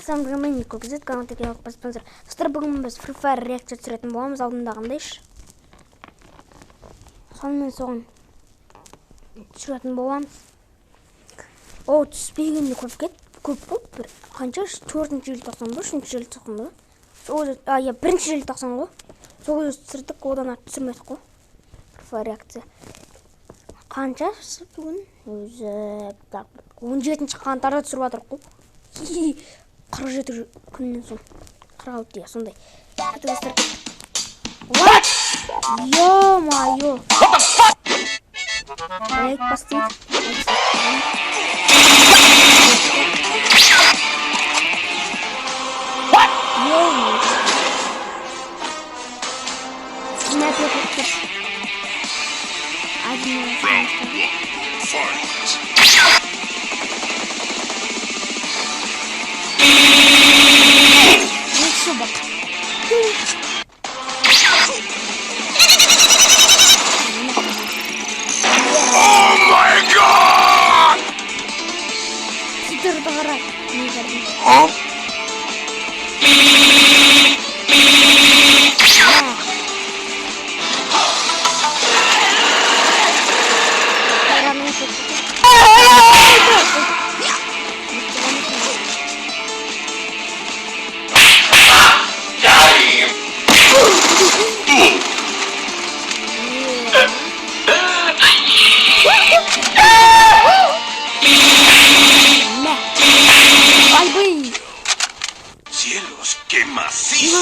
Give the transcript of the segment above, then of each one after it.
Самбырмен көкізет каналдық спонсор. Достар, бүгін біз Free Fire реакция түсіретін боламыз алдындағындайшы. Сонымен соған түсіретін боламыз. О, түспегенде көп қой. Бір қанша? 4-ші желтоқсан ба, 3-ші желтоқсан ба? Иә, 1-ші желтоқсан ғой. Сол кезде түсірдік, одан артық түсірмедік қой. Free Fire реакция. Қанша бүгін? Өзі 17-ші қаңтарда түсіріп жатырмыз қой. 47 күннен соң 46 dia сондай. What? Ё-моё. Лайк поставить. What? Ё-моё. Собак. Oh my god! Сидор дагара. Huh? Cielos, qué macizo.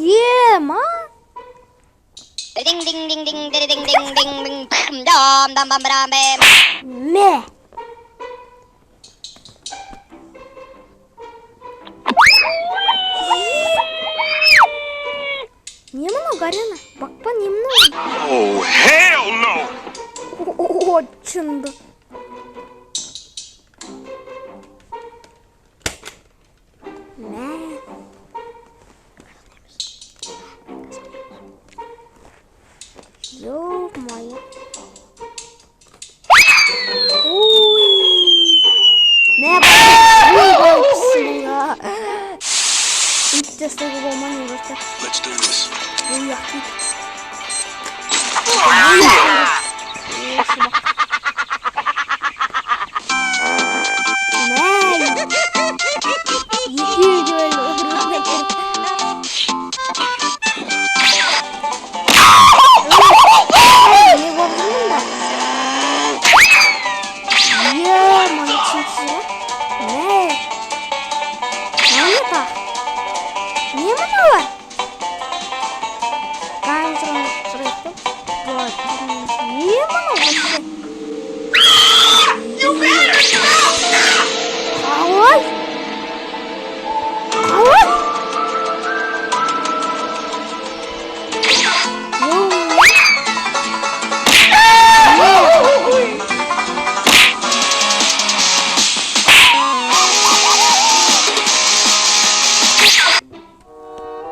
Yeah, man. Ding ding ding ding ding ding ding ding ding dam dam bam bam bam. Meh. Не много горено. Bakpa немного. Oh, hell no! Очень да. Ё-моё. Ой. Не бойся. Интересно, его мама просто. Let's do this. Ой, яхи.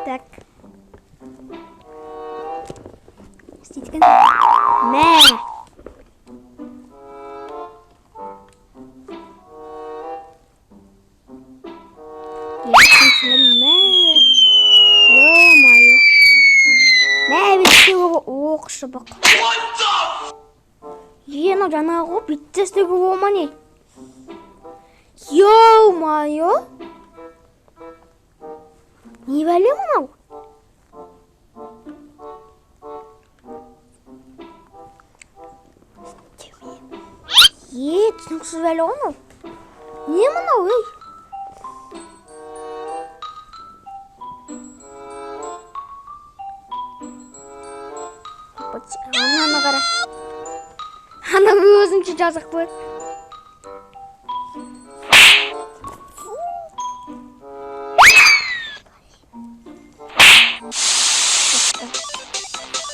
Так. Ститка. Мэ. Ё-моё. Мэ битүү оқшы бақ. Ено жанагы битсестеги болмани. Ё-моё. Не вали мынау. Түсініксіз бәлі ғой мынау. Не мынау, ей? Ананы қара. Анам өзінше жазық қой.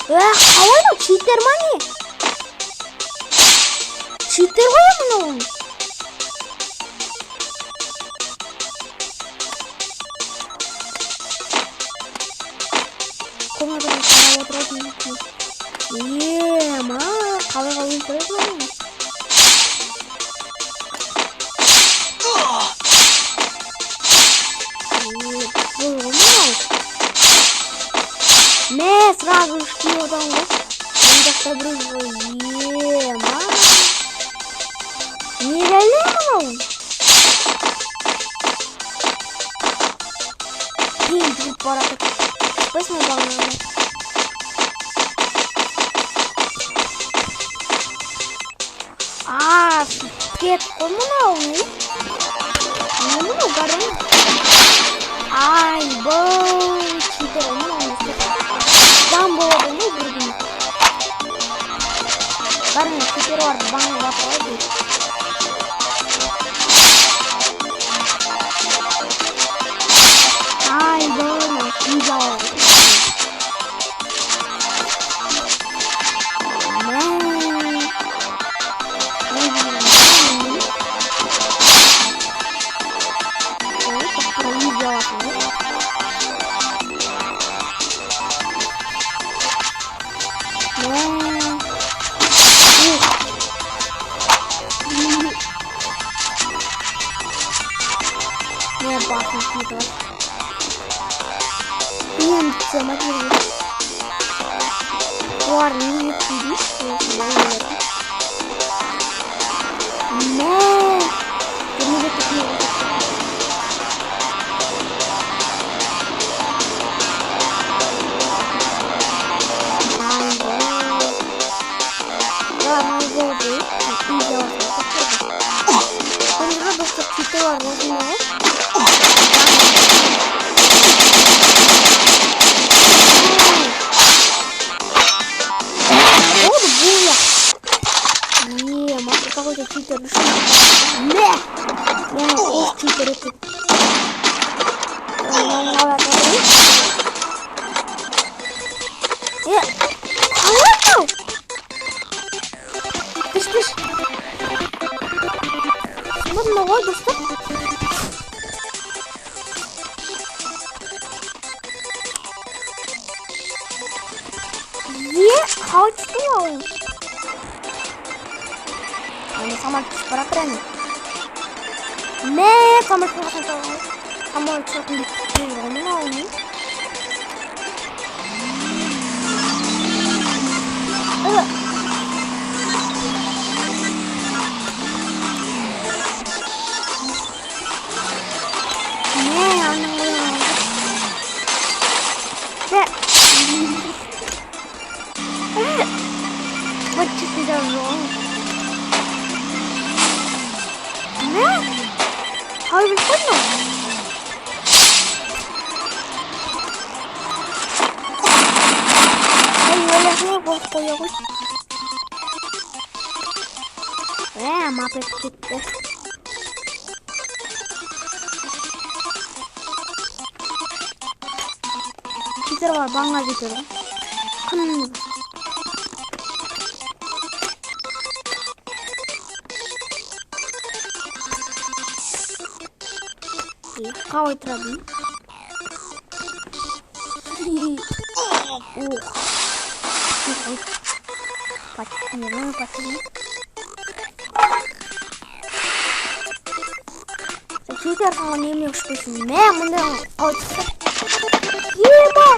Қалай читер ма не? Читер ғой мынау. Комнатадан қарап отыратын екен. Ма, қалай өлтіреді ма? Сразу шли вот он вот. Он как-то брызгал. Ма. Нереально. Тут пора так. Посмотрим. Кет, кому науни? Ну, гарон. Ай, бой, читер, Там было бы не другим. Барни, читер бар, бан лапады. Ай, бой, видал. Sama para prêmio. Né, como é que você tá? Amor, só com vamos lá, né? What just is wrong? How is it going? Mapet gitti. Çizer var, bana gidiyorum. Kın. Kawai terabi. Patini. Читер sama не имеешь песни. Мunda out. Ема.